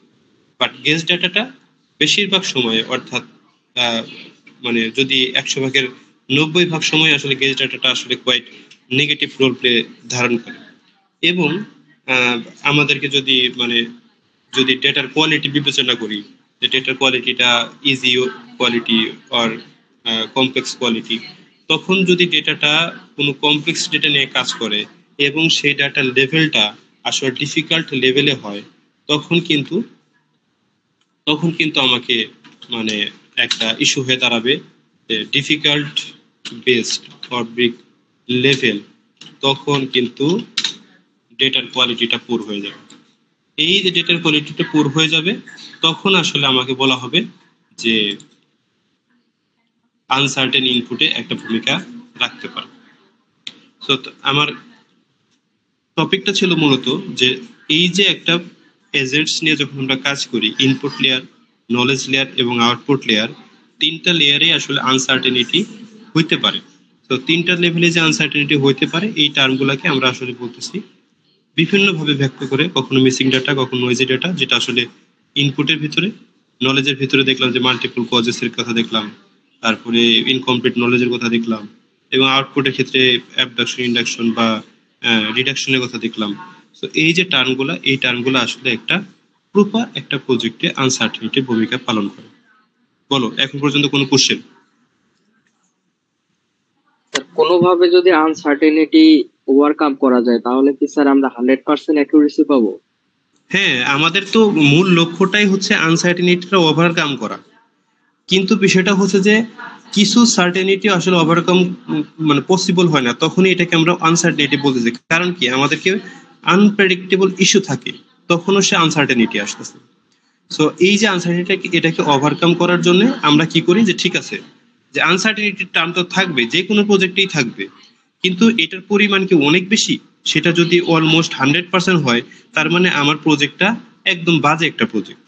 [SPEAKER 1] বাট গেস ডাটাটা বেশিরভাগ সময়ে, অর্থাৎ মানে যদি 100 ভাগের 90 ভাগ সময় আসলে গেস ডাটাটা আসলে কোয়াইট নেগেটিভ রোল প্লে ধারণ করে। এবং আহ, আমাদেরকে যদি মানে যদি ডেটার কোয়ালিটি বিবেচনা করি, যে ডেটার কোয়ালিটিটা easy quality or complex quality, তখন যদি ডেটাটা কোনো কমপ্লেক্স ডেটা নিয়ে কাজ করে এবং সেই ডাটার লেভেলটা আসলে ডিফিকাল্ট লেভেলে হয়, তখন কিন্তু আমাকে মানে একটা ইস্যু হয়ে দাঁড়াবে যে difficult based or big level, তখন কিন্তু ডেটার কোয়ালিটিটা পুর হয়ে যাবে। এই যে ডেটার কোয়ালিটিটা পুর হয়ে যাবে, তখন আসলে আমাকে বলা হবে যে আনসার্টেন ইনপুটে একটা ভূমিকা রাখতে পারে। তো আমার টপিকটা ছিল মূলত যে এই যে একটা এজেন্টস নিয়ে যখন আমরা কাজ করি, ইনপুট লেয়ার, নলেজ লেয়ার এবং আউটপুট লেয়ার, তিনটা লেয়ারে আসলে আনসার্টেনিটি হইতে পারে। তো তিনটা লেভেলে যে আনসার্টেনিটি হইতে পারে, এই টার্মগুলোকে আমরা আসলে বলতেছি বিভিন্নভাবে ব্যক্ত করে, কখনো মিসিং ডাটা, কখনো নয়েজি ডাটা, যেটা আসলে ইনপুটের ভিতরে, নলেজের ভিতরে দেখলাম যে মাল্টিপল কজেস এর কথা দেখলাম, তারপরে ইনকমপ্লিট নলেজের কথা দেখলাম, এবং আউটপুটের ক্ষেত্রে অ্যাবডাকশন, ইন্ডাকশন বা রিডাকশনের কথা দেখলাম। তো এই যে টার্মগুলো, এই টার্মগুলো আসলে একটা প্রপার একটা প্রজেক্টে আনসার্টেনিটি ভূমিকা পালন করে। বলো, এখন পর্যন্ত কোনো কোশ্চেন?
[SPEAKER 3] স্যার কোনোভাবে যদি আনসার্টেনিটি ওভারকাম করা যায় তাহলে কি স্যার আমরা 100% অ্যাকুরেসি পাবো?
[SPEAKER 1] হ্যাঁ, আমাদের তো মূল লক্ষ্যটাই হচ্ছে আনসার্টেনিটিটা ওভারকাম করা। কিন্তু বিষয়টা হচ্ছে যে কিছু সার্টেনিটি আসলে ওভারকাম মানে পসিবল হয় না, তখনই এটাকে আমরা আনসার্টেনিটি বলতেছি। কারণ কি, আমাদেরকে আনপ্রেডিক্টেবল ইস্যু থাকে, তখনও সে আনসার্টেনিটি আসতেছে। সো এই যে আনসার্টেনিটি, এটাকে ওভারকাম করার জন্য আমরা কি করি, যে ঠিক আছে, যে আনসার্টেনিটির টার্ম তো থাকবে, যে কোনো প্রজেক্টেই থাকবে, কিন্তু এটার পরিমাণ কি অনেক বেশি? সেটা যদি অলমোস্ট 100% হয়, তার মানে আমার প্রজেক্টটা একদম বাজে একটা প্রজেক্ট।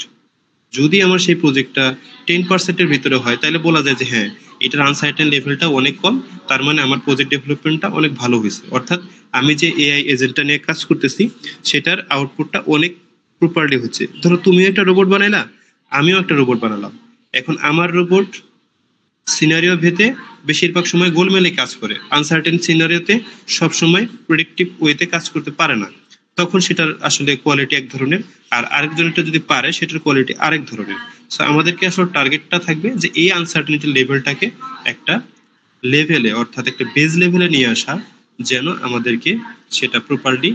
[SPEAKER 1] যদি আমার সেই প্রজেক্টটা 10%-এর ভিতরে হয়, তাহলে বলা যায় যে হ্যাঁ, এটার আনসার্টেন লেভেলটা অনেক কম, তার মানে আমার প্রজেক্ট ডেভেলপমেন্টটা অনেক ভালো হয়েছে। অর্থাৎ আমি যে এআই এজেন্টটা নিয়ে কাজ করতেছি, সেটার আউটপুটটা অনেক প্রপারলি হচ্ছে। ধরো তুমি একটা রোবট বানাইলা, আমিও একটা রোবট বানালাম। এখন আমার রোবট সিনারিও ভেদে বেশিরভাগ সময় গোলমেলে কাজ করে, আনসার্টেন সিনারিওতে সবসময় প্রেডিক্টিভ ওয়েতে কাজ করতে পারে না। তখন সেটার আসলে কোয়ালিটি এক ধরনের, আর আরেকজনেরটা যদি পারে, সেটার কোয়ালিটি আরেক ধরনের। সো আমাদেরকে আসলে টার্গেটটা থাকবে যে এই আনসার্টেনিটি লেভেলটাকে একটা লেভেলে, অর্থাৎ একটা বেজ লেভেলে নিয়ে আসা, যেন আমাদেরকে সেটা প্রপারলি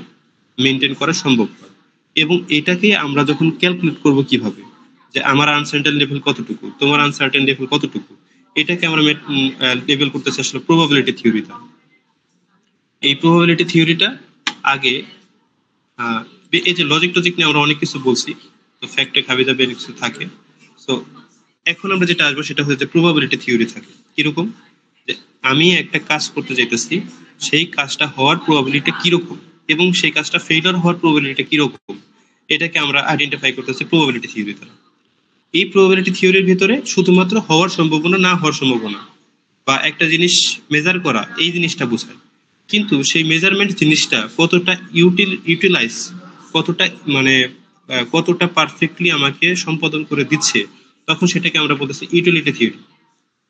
[SPEAKER 1] মেনটেন করা সম্ভব হয়। এবং এটাকে আমরা যখন ক্যালকুলেট করব কিভাবে, যে আমার আনসার্টেন লেভেল কতটুকু, তোমার আনসার্টেন লেভেল কতটুকু, এটাকে আমরা লেভেল করতেছি আসলে প্রবাবিলিটি থিওরিটা। এই প্রবাবিলিটি থিওরিটা আগে আহ, এই যে লজিক টজিক নিয়ে আমরা অনেক কিছু বলছি, তো ফ্যাক্টে খাবি যাবে কিছু থাকে। সো এখন আমরা যেটা আসবো সেটা হচ্ছে প্রবাবিলিটি থিওরি থাকে কিরকম, যে আমি একটা কাজ করতে যাইতেছি, সেই কাজটা হওয়ার প্রবাবিলিটি কিরকম এবং সেই কাজটা ফেইলিওর হওয়ার প্রবাবিলিটি কিরকম, এটাকে আমরা আইডেন্টিফাই করতেছি প্রবাবিলিটি থিওরি দ্বারা। এই প্রবাবিলিটি থিওরির ভিতরে শুধুমাত্র হওয়ার সম্ভাবনা, না হওয়ার সম্ভাবনা, বা একটা জিনিস মেজার করা, এই জিনিসটা বোঝায়। কিন্তু সেই মেজারমেন্ট জিনিসটা কতটা ইউটিলাইজ, কতটা মানে কতটা পারফেক্টলি আমাকে সম্পাদন করে দিচ্ছে, তখন সেটাকে আমরা বলতেছি ইউটিলিটি থিওরি।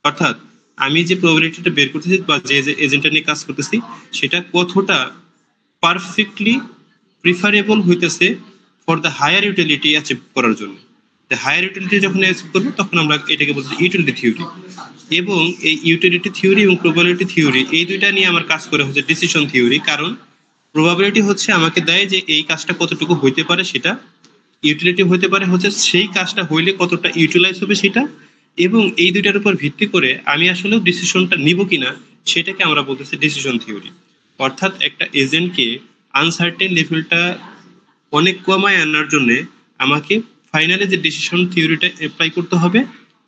[SPEAKER 1] অর্থাৎ আমি যে প্রবাবিলিটিটা বের করতেছি বা যে এজেন্টটা নিয়ে কাজ করতেছি, সেটা কতটা পারফেক্টলি প্রিফারেবল হইতেছে for the higher utility achieve করার জন্য। হায়ার ইউটিলিটি যখন অ্যাচিভ করবো, তখন আমরা এটাকে বলছি ইউটিলিটি থিওরি। এবং এই ইউটিলিটি থিওরি এবং প্রবাবিলিটি থিওরি, এই দুইটা নিয়ে আমার কাজ করে হচ্ছে ডিসিশন থিওরি। কারণ প্রবাবিলিটি হচ্ছে আমাকে দেয় যে এই কাজটা কতটুকু হইতে পারে সেটা, ইউটিলিটি হইতে পারে হচ্ছে সেই কাজটা হইলে কতটা ইউটিলাইজ হবে সেটা, এবং এই দুইটার উপর ভিত্তি করে আমি আসলে ডিসিশনটা নিব কিনা, সেটাকে আমরা বলতেছি ডিসিশন থিওরি। অর্থাৎ একটা এজেন্টকে আনসার্টেন লেভেলটা অনেক কমায় আনার জন্য আমাকে ফাইনালি যে ডিসিশন থিওরিটা অ্যাপ্লাই করতে হবে,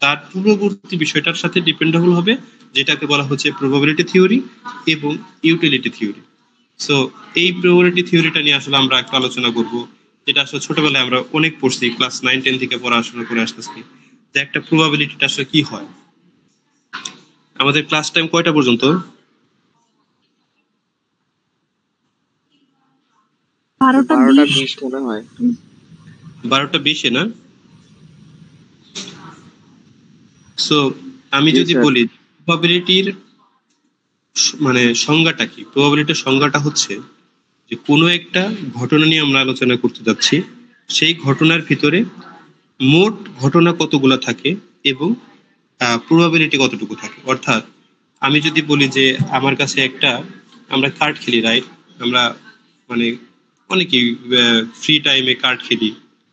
[SPEAKER 1] তার পূর্ববর্তী বিষয়টার সাথে ডিপেন্ডেবল হবে, যেটাকে বলা হচ্ছে প্রবাবিলিটি থিওরি এবং ইউটিলিটি থিওরি। সো এই প্রবাবিলিটি থিওরিটা নিয়ে আসলে আমরা একটু আলোচনা করব। যেটা আসলে ছোটবেলায় আমরা অনেক পড়ছি, ক্লাস 9-10 থেকে পড়াশোনা করে আসতেছি, যে একটা প্রবাবিলিটিটা আসলে কি হয়। আমাদের ক্লাস টাইম কয়টা পর্যন্ত?
[SPEAKER 3] 12:20 মনে হয়।
[SPEAKER 1] 12:20 না? সো আমি
[SPEAKER 3] জি
[SPEAKER 1] যদি
[SPEAKER 3] স্যার।
[SPEAKER 1] বলি প্রবাবিলিটির মানে সংজ্ঞাটা কি, প্রবাবিলিটির সংজ্ঞাটা হচ্ছে যে কোনো একটা ঘটনা নিয়ে আমরা আলোচনা করতে যাচ্ছি, সেই ঘটনার ভিতরে মোট ঘটনা কতগুলো থাকে এবং প্রবাবিলিটি কতটুকু থাকে। অর্থাৎ আমি যদি বলি যে আমার কাছে একটা, আমরা কার্ড খেলি রাইট, আমরা মানে অনেকেই ফ্রি টাইমে কার্ড খেলি,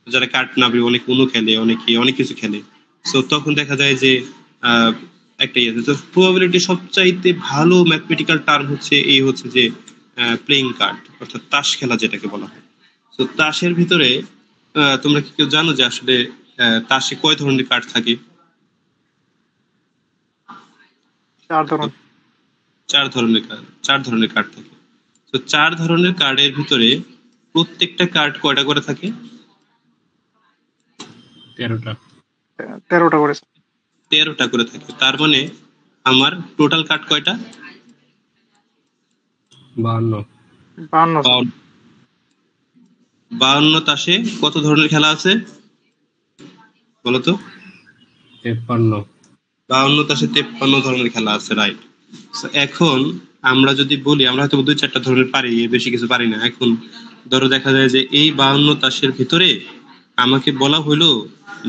[SPEAKER 1] যারা কার্ড না পেয়ে অনেক উনো খেলে, অনেকে অনেক কিছু খেলে। সো তখন দেখা যায় যে আহ, একটা ইয়ে আছে। তো প্রবাবিলিটি সবচাইতে ভালো ম্যাথমেটিক্যাল টার্ম হচ্ছে এই হচ্ছে যে প্লেইং কার্ড, অর্থাৎ তাস খেলা যেটাকে বলা হয়। তো তাসের ভিতরে তোমরা কি কেউ জানো যে আসলে তাসে কয় ধরনের কার্ড থাকে?
[SPEAKER 5] 4 ধরন।
[SPEAKER 1] 4 ধরনের কার্ড থাকে। তো 4 ধরনের কার্ডের ভিতরে প্রত্যেকটা কার্ড কয়টা করে থাকে?
[SPEAKER 2] 13টা।
[SPEAKER 5] 13টা করে।
[SPEAKER 1] 13টা করে থাকে। তার মানে আমার টোটাল কার্ড কয়টা?
[SPEAKER 2] 52।
[SPEAKER 5] 52 স্যার।
[SPEAKER 1] 52 তাসে কত ধরনের খেলা আছে বলো তো?
[SPEAKER 2] 53।
[SPEAKER 1] 52 তাসে 53 ধরনের খেলা আছে, রাইট। এখন আমরা যদি বলি, আমরা হয়তো 2-4টা ধরনের পারি, এর বেশি কিছু পারি না। এখন ধরো দেখা যায় যে এই 52 তাসের ভিতরে আমাকে বলা হইলো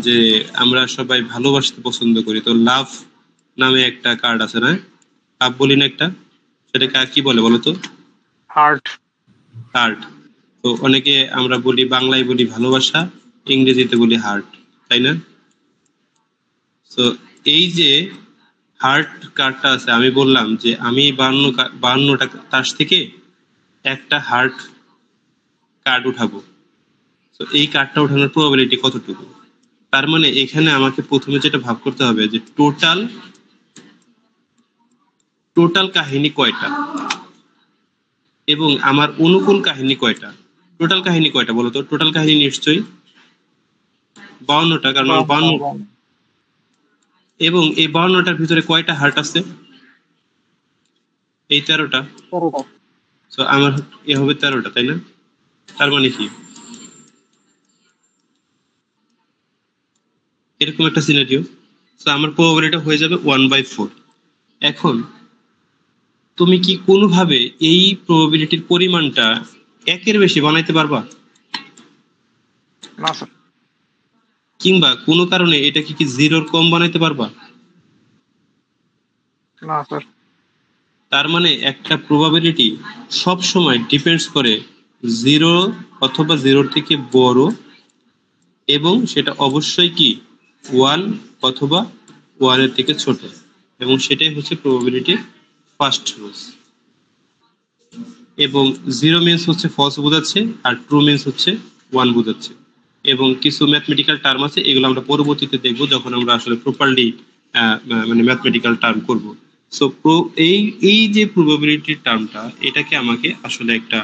[SPEAKER 1] যে আমরা সবাই ভালোবাসতে পছন্দ করি, তো লাভ নামে একটা কার্ড আছে না, লাভ বলি না একটা, সেটাকে আর কি বলে বলো তো?
[SPEAKER 5] হার্ট।
[SPEAKER 1] হার্ট। তো অনেকে আমরা বলি, বাংলায় বলি ভালোবাসা, ইংরেজিতে বলি হার্ট, তাই না? তো এই যে হার্ট কার্ডটা আছে, আমি বললাম যে আমি 52টা তাস থেকে একটা হার্ট কার্ড উঠাবো। তো এই কার্ডটা ওঠানোর প্রবাবিলিটি কতটুকু? তার মানে এখানে আমাকে প্রথমে যেটা ভাব করতে হবে যে টোটাল টোটাল কাহিনী কয়টা এবং আমার অনুকূল কাহিনী কয়টা। টোটাল কাহিনী কয়টা বলো তো? টোটাল কাহিনী নিশ্চয়ই 52টা, কারণ 52। এবং এই 52টার ভিতরে কয়টা হার্ট আছে? এই 13টা। তো আমার এ হবে 13টা, তাই না? তার মানে কি, এরকম একটা সিনারিও। তো আমার প্রবাবিলিটি হয়ে যাবে 1/4। এখন তুমি কি কোনোভাবে এই প্রবাবিলিটির পরিমাণটা 1-এর বেশি বানাইতে পারবা?
[SPEAKER 5] না স্যার।
[SPEAKER 1] কিংবা কোনো কারণে এটা কি 0-র কম বানাইতে পারবা?
[SPEAKER 5] না স্যার।
[SPEAKER 1] তার মানে একটা প্রবাবিলিটি সব সময় ডিপেন্ডস করে 0 অথবা 0-র থেকে বড়, এবং সেটা অবশ্যই কি 1 অথবা 1-এর থেকে ছোট, এবং সেটাই হচ্ছে প্রবাবিলিটির ফার্স্ট রুলস। এবং 0 মিনস হচ্ছে ফলস বোঝাচ্ছে, আর ট্রু মিনস হচ্ছে 1 বোঝাচ্ছে। এবং কিছু ম্যাথমেটিক্যাল টার্ম আছে, এগুলো আমরা পরবর্তীতে দেখবো যখন আমরা আসলে প্রপারলি মানে ম্যাথমেটিক্যাল টার্ম করব। সো এই এই যে প্রবাবিলিটির টার্মটা, এটাকে আমাকে আসলে একটা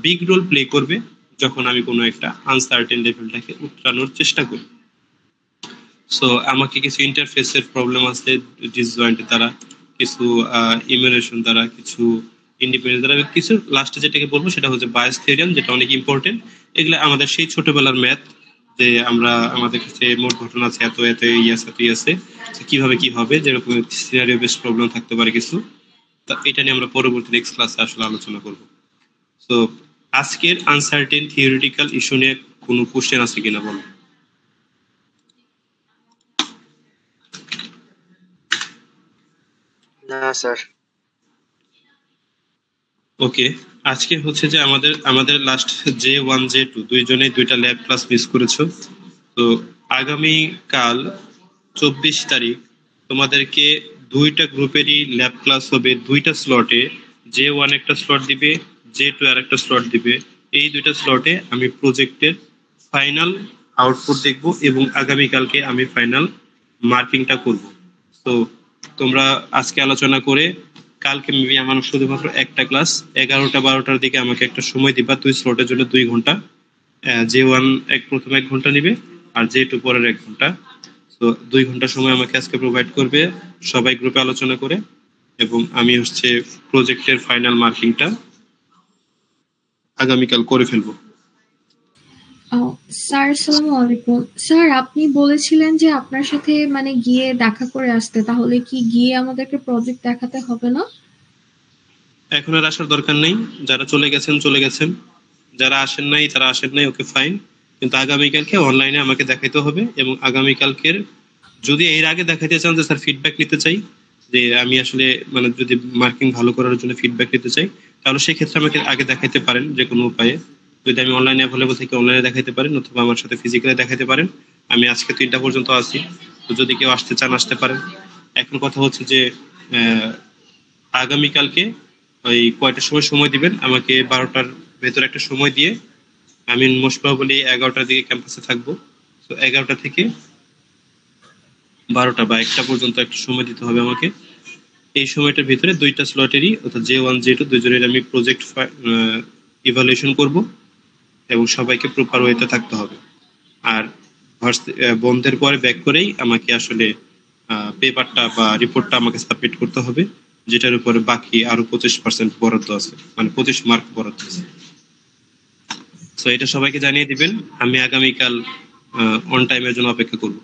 [SPEAKER 1] বিগ রোল প্লে করবে যখন আমি কোনো একটা আনসার্টেন লেভেলটাকে উতরানোর চেষ্টা করি। সো আমাকে কিছু ইন্টারফেসের প্রবলেম আছে ডিসজয়েন্টের দ্বারা, কিছু ইমুলেশন দ্বারা, কিছু ইন্ডিপেন্ডেন্স দ্বারা, কিছু লাস্টে যেটাকে বলবো সেটা হচ্ছে বায়াস থিওরেম, যেটা অনেক ইম্পর্টেন্ট। এগুলো আমাদের সেই ছোটবেলার ম্যাথ, যে আমরা আমাদের কাছে মোট ঘটনা আছে এত এত আছে এত আছে, কিভাবে কি হবে, যেরকম সিনারিও বেস প্রবলেম থাকতে পারে কিছু। তো এটা নিয়ে আমরা পরবর্তী নেক্সট ক্লাসে আসলে আলোচনা করব। সো আজকের আনসার্টেন থিওরিটিক্যাল ইস্যু নিয়ে কোনো কোশ্চেন আছে কিনা বলো?
[SPEAKER 3] না স্যার।
[SPEAKER 1] ওকে, আজকে হচ্ছে যে আমাদের লাস্ট J1 J2 দুইজনেই 2টা ল্যাব ক্লাস মিস করেছো। তো আগামী কাল 24 তারিখ তোমাদেরকে 2টা গ্রুপেরই ল্যাব ক্লাস হবে 2টা স্লটে। J1 একটা স্লট দিবে, J2 আর একটা স্লট দিবে। এই 2টা স্লটে আমি প্রজেক্টের ফাইনাল আউটপুট দেখব এবং আগামীকালকে আমি ফাইনাল মার্কিংটা করব। তো তোমরা আজকে আলোচনা করে কালকে মেবি আমার শুধুমাত্র একটা ক্লাস 11টা 12টার দিকে আমাকে একটা সময় দিবা 2 স্লটের জন্য 2 ঘন্টা। J1 প্রথম 1 ঘন্টা নিবে আর J2 পরের 1 ঘন্টা। তো 2 ঘন্টা সময় আমাকে আজকে প্রোভাইড করবে সবাই গ্রুপে আলোচনা করে, এবং আমি হচ্ছে প্রজেক্টের ফাইনাল মার্কিংটা আগামীকাল করে ফেলবো।
[SPEAKER 6] স্যার আসসালামু আলাইকুম। স্যার আপনি বলেছিলেন যে আপনার সাথে মানে গিয়ে দেখা করে আসতে, তাহলে কি গিয়ে আমাদেরকে প্রজেক্ট দেখাতে হবে না?
[SPEAKER 1] এখন আর আসার দরকার নেই, যারা চলে গেছেন, যারা আসেন নাই তারা আসেন নাই, ওকে ফাইন। কিন্তু আগামীকালকে অনলাইনে আমাকে দেখাইতে হবে, এবং আগামীকালকের যদি এর আগে দেখাইতে চান যে স্যার ফিডব্যাক নিতে চাই, যে আমি আসলে মানে যদি মার্কিং ভালো করার জন্য ফিডব্যাক নিতে চাই, তাহলে সেক্ষেত্রে আমাকে আগে দেখাইতে পারেন যে কোনো উপায়ে। যদি আমি অনলাইনে অ্যাভেলেবল থেকে অনলাইনে দেখাইতে পারেন, অথবা আমার সাথে ফিজিক্যালি দেখাইতে পারেন। আমি আজকে 3টা পর্যন্ত আছি, তো যদি কেউ আসতে চান আসতে পারেন। এখন কথা হচ্ছে যে আগামীকালকে ওই কয়টার সময় দিবেন আমাকে? 12টার ভেতর একটা সময় দিয়ে আমি মোস্ট প্রবাবলি 11টার দিকে ক্যাম্পাসে থাকবো। তো 11টা থেকে 12টা বা 1টা পর্যন্ত একটা সময় দিতে হবে আমাকে। এই সময়টার ভিতরে 2টা স্লটেরই অর্থাৎ J1 J2 দুজনের আমি প্রজেক্ট ইভালুয়েশন করব, এবং সবাইকে প্রপার ওয়েতে থাকতে হবে। আর বন্ধের পরে ব্যাক করেই আমাকে আসলে পেপারটা বা রিপোর্টটা আমাকে সাবমিট করতে হবে, যেটার উপরে বাকি আরো 25% বরাদ্দ আছে, মানে 25 মার্ক বরাদ্দ আছে। তো এটা সবাইকে জানিয়ে দিবেন। আমি আগামীকাল অন টাইমের জন্য অপেক্ষা করব।